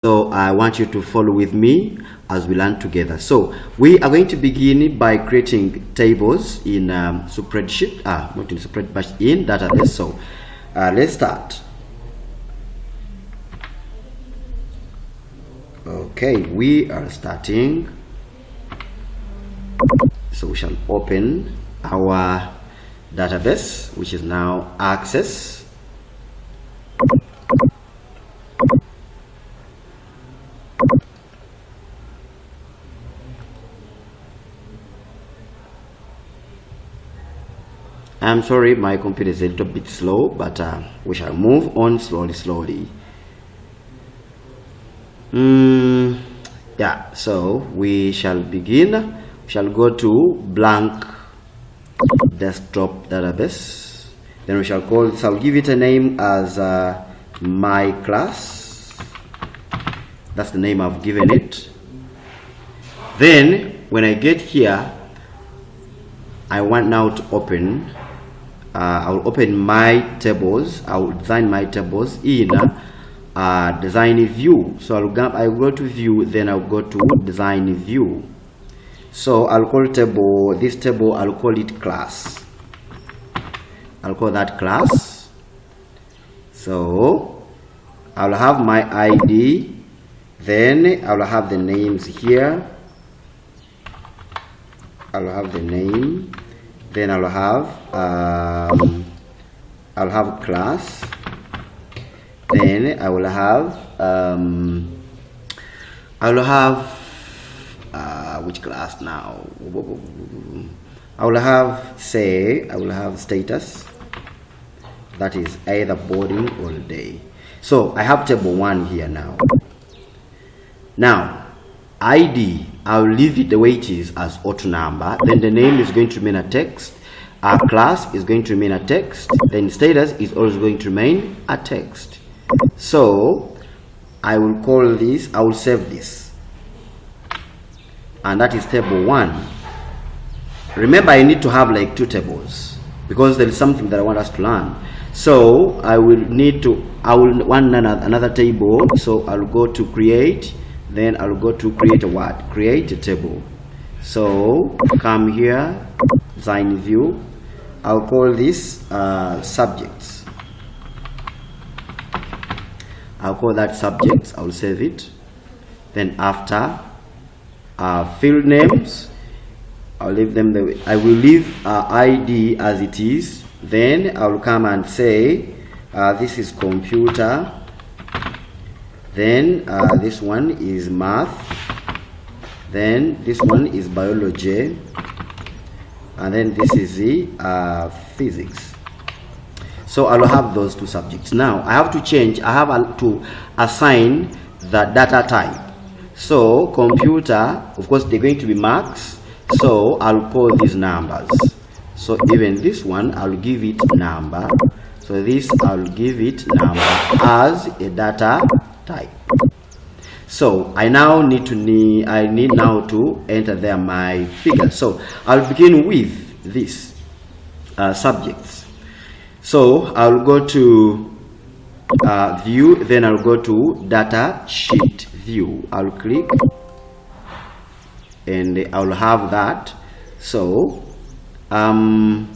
So I want you to follow with me as we learn together. So we are going to begin by creating tables in spreadsheet, not in spreadsheet, but in database. So let's start. Okay, we are starting. So we shall open our database, which is now Access. I'm sorry, my computer is a little bit slow, but we shall move on slowly. Yeah, so we shall begin. We shall go to blank desktop database. Then we shall call this, I'll give it a name as my class. That's the name I've given it. Then when I get here, I want now to open. I'll open my tables. I'll design my tables in design view. So I'll go to view, then I'll go to design view. So I'll call this table, I'll call it class. I'll call that class. So I'll have my ID, then I'll have the names here. I'll have the name, then I'll have class, then I will have which class now? I will have status, that is either boarding or day. So I have table 1 here now. Now ID, I'll leave it the way it is as auto number. Then the name is going to remain a text. Our class is going to remain a text. Then status is also going to remain a text. So I will call this, I will save this. And that is table 1. Remember, I need to have like 2 tables because there is something that I want us to learn. So I will want another table. So I'll go to create. Then I'll go to create a table. So come here, design view. I'll call this subjects. I'll call that subjects. I'll save it. Then after field names, I'll leave them the way. I will leave ID as it is. Then I'll come and say this is computer. Then this one is math. Then this one is biology. And then this is the physics. So I'll have those 2 subjects. Now I have to change. I have to assign the data type. So computer, of course, they're going to be marks. So I'll call these numbers. So even this one, I'll give it number. So this, I'll give it number as a data type. So I need now to enter there my figure. So I'll begin with this subjects. So I'll go to view, then I'll go to data sheet view. I'll click and I'll have that. So I'll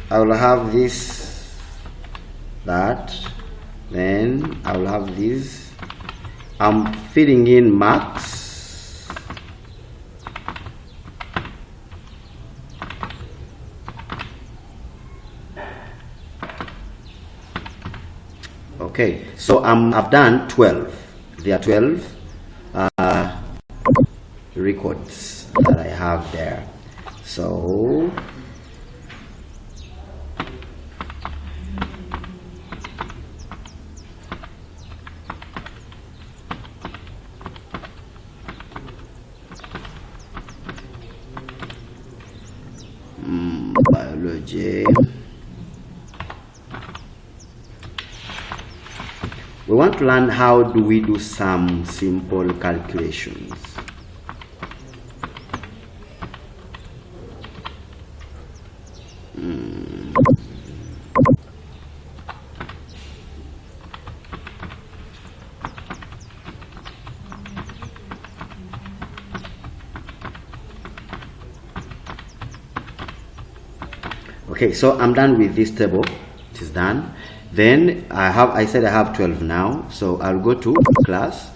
have this, that, then I'll have this. I'm filling in marks. Okay, so I've done 12. There are 12 records that I have there. So biology. We want to learn how do we do some simple calculations. Okay, so I'm done with this table. It is done. Then I said I have 12 now, so I'll go to class.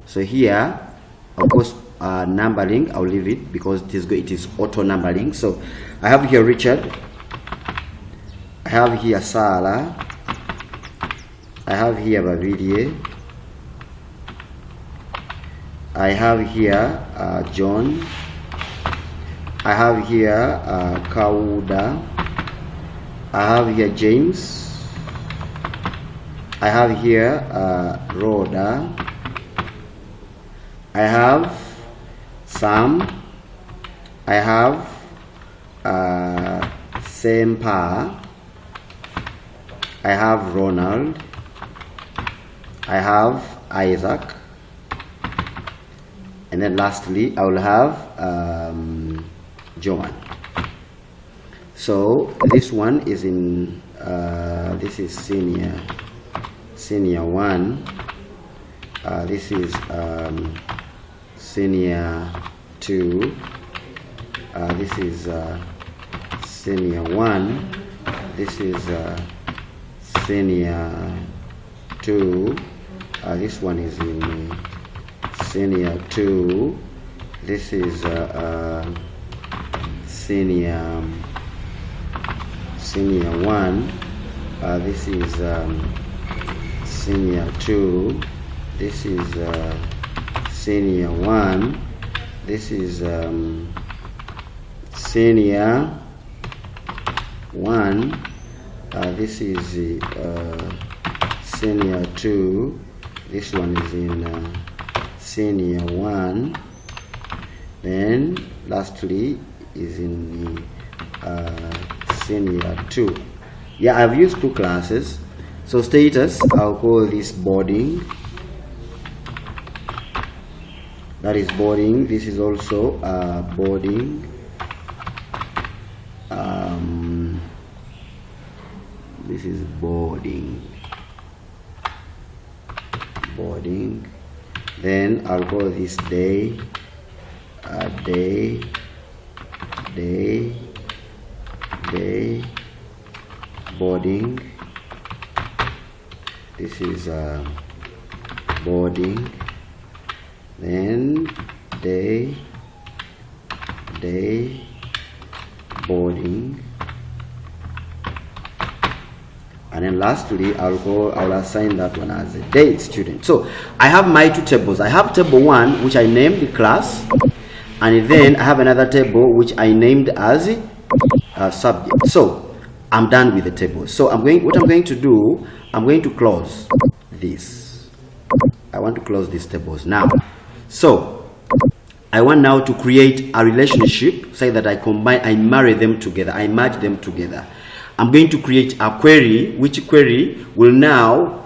So here, of course, numbering, I'll leave it because it is auto numbering. So I have here Richard, I have here Sarah, I have here Bavidie, I have here John, I have here Kauda, I have here James, I have here Rhoda, I have Sam, I have Sempa, I have Ronald, I have Isaac, and then lastly I will have Joan. So this one is in this is senior 1, this is senior 2, this is senior 1, this is senior 2, this one is in senior 2, this is senior 1, this is senior 2, this is senior 1, this is senior 1, this is senior 2, this one is in senior 1, then lastly is in senior 2. Yeah, I've used 2 classes. So status, I'll call this boarding. That is boarding. This is also boarding. This is boarding. Then I'll call this day. Day. Boarding. This is boarding. Then day, boarding, and then lastly I'll assign that one as a day student. So I have my 2 tables. I have table 1, which I named the class, and then I have another table which I named as subject. So I'm done with the table. So what I'm going to do, I'm going to close this. I want to close these tables now. So I want now to create a relationship, say that I marry them together, I merge them together. I'm going to create a query, which query will now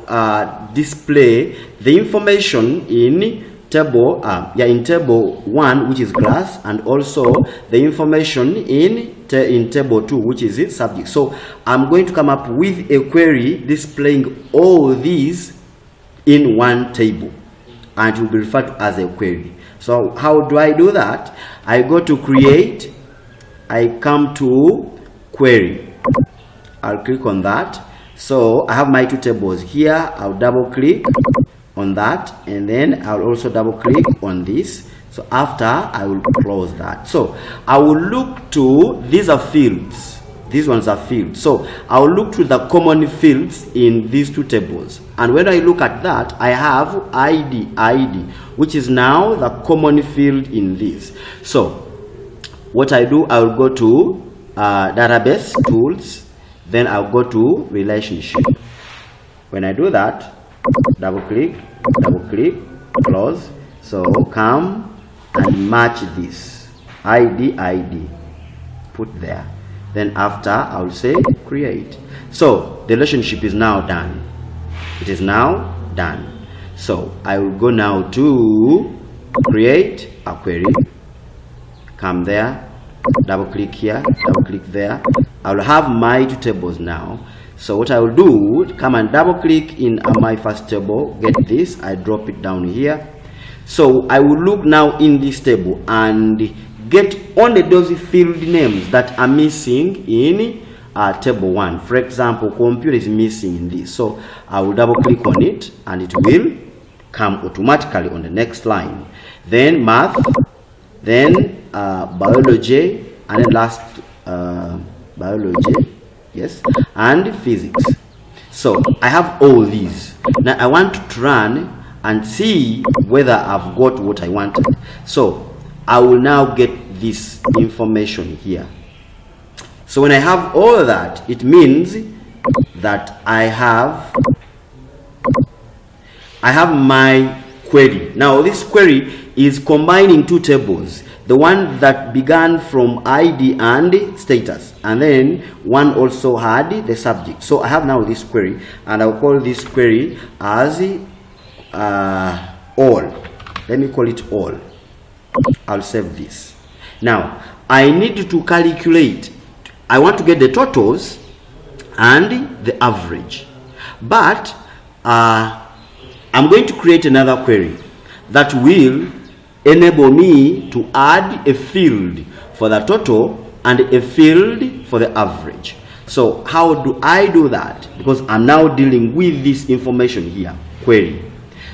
display the information in table in table 1, which is class, and also the information in table 2, which is its subject. So I'm going to come up with a query displaying all these in one table, and it will be referred to as a query. So how do I do that? I go to create, I come to query, I'll click on that. So I have my 2 tables here. I'll double click on that, and then I'll also double click on this. So after, I will close that. So I will look to, these are fields, these ones are fields. So I will look to the common fields in these 2 tables, and when I look at that, I have ID, which is now the common field in this. So what I do, I will go to database tools, then I'll go to relationship. When I do that, double click, close. So come and match this ID, put there. Then after, I will say create. So the relationship is now done. It is now done. So I will go now to create a query. Come there, double click here, double click there. I will have my 2 tables now. So what I will do, come and double click in my first table, get this, I drop it down here. So I will look now in this table and get only those field names that are missing in table 1. For example, computer is missing in this, so I will double click on it and it will come automatically on the next line. Then math, then biology, and then last biology, yes, and physics. So I have all these. Now I want to run and see whether I've got what I wanted. So I will now get this information here. So when I have all that, it means that I have my query. Now this query is combining two tables, the one that began from ID and status, and then one also had the subject. So I have now this query, and I'll call this query as all. Let me call it all. I'll save this. Now I need to calculate. I want to get the totals and the average, but I'm going to create another query that will enable me to add a field for the total and a field for the average. So how do I do that? Because I'm now dealing with this information here, query.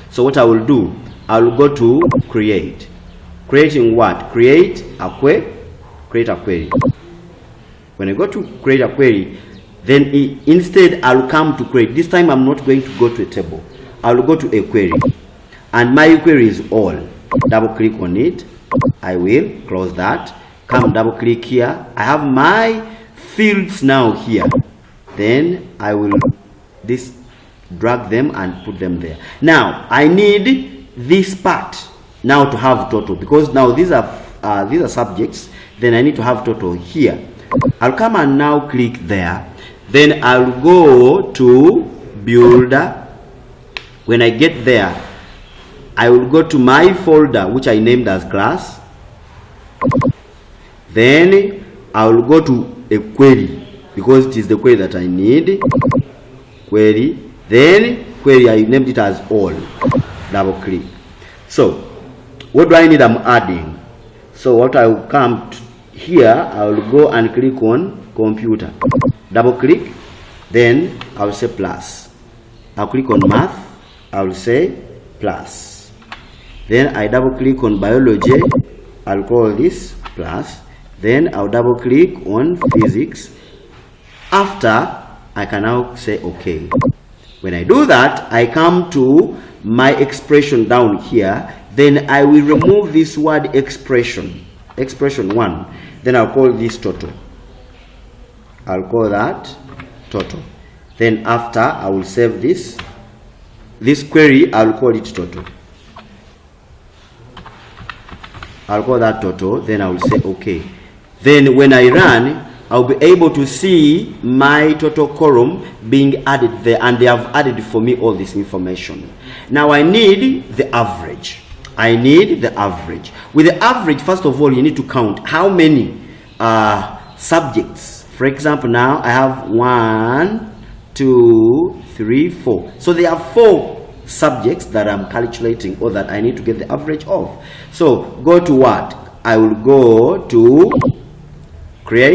So what I will do, I will go to create. Creating what? Create a query. When I go to create a query, then instead I'll come to create. This time I'm not going to go to a table. I will go to a query, and my query is all. Double click on it. I will close that. Come double click here. I have my fields now here. Then I will drag them and put them there. Now I need this part now to have total, because now these are subjects. Then I need to have total here. I'll come and now click there. Then I'll go to builder. When I get there, I will go to my folder, which I named as class. Then I will go to a query, because it is the query that I need. Query. Then query, I named it as all. Double click. So what do I need? I'm adding. So what I will come to here, I will go and click on computer. Double click. Then I will say plus. I'll click on math. I will say plus. Then I double click on biology. I'll call this plus. Then I'll double click on physics. After, I can now say okay. When I do that, I come to my expression down here. Then I will remove this word expression 1. Then I'll call this total. I'll call that total. Then after, I will save this query. I'll call it total. I'll call that total. Then I will say okay. Then when I run, I'll be able to see my total column being added there, and they have added for me all this information. Now I need the average. With the average, first of all, you need to count how many subjects. For example, now I have 1, 2, 3, 4. So there are 4 subjects that I'm calculating, or that I need to get the average of. So go to what? I will go to create.